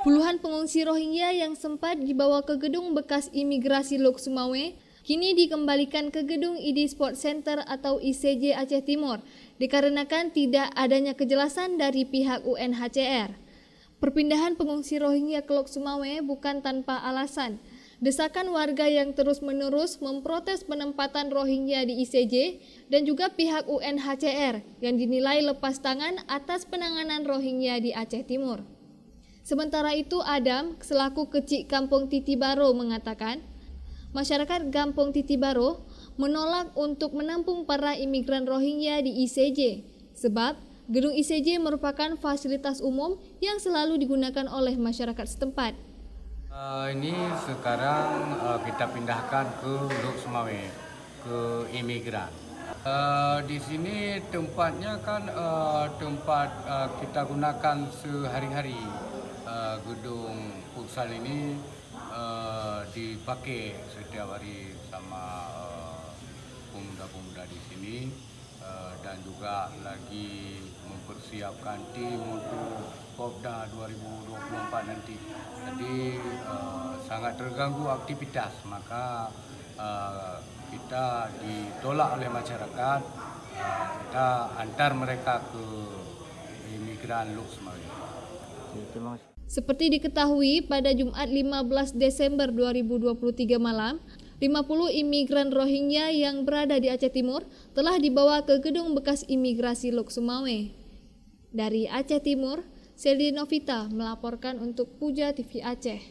Puluhan pengungsi Rohingya yang sempat dibawa ke gedung bekas imigrasi Lok Sumawe kini dikembalikan ke gedung ID Sport Center atau ICJ Aceh Timur dikarenakan tidak adanya kejelasan dari pihak UNHCR. Perpindahan pengungsi Rohingya ke Lok Sumawe bukan tanpa alasan. Desakan warga yang terus-menerus memprotes penempatan Rohingya di ICJ dan juga pihak UNHCR yang dinilai lepas tangan atas penanganan Rohingya di Aceh Timur. Sementara itu, Adam, selaku Kecik Kampung Titibaro mengatakan, masyarakat Kampung Titibaro menolak untuk menampung para imigran Rohingya di ICJ, sebab gedung ICJ merupakan fasilitas umum yang selalu digunakan oleh masyarakat setempat. Ini sekarang kita pindahkan ke Lok Sumawe, ke imigran. Di sini tempatnya kan tempat kita gunakan sehari-hari. Gedung futsal ini dipakai setiap hari sama pemuda-pemuda di sini dan juga lagi mempersiapkan tim untuk Popda 2024 nanti. Jadi sangat terganggu aktivitas, maka kita ditolak oleh masyarakat. Kita antar mereka ke imigran Lok Sumawe. Terima kasih. Seperti diketahui, pada Jumat 15 Desember 2023 malam, 50 imigran Rohingya yang berada di Aceh Timur telah dibawa ke gedung bekas imigrasi Lok Sumawe. Dari Aceh Timur, Seldi Novita melaporkan untuk Puja TV Aceh.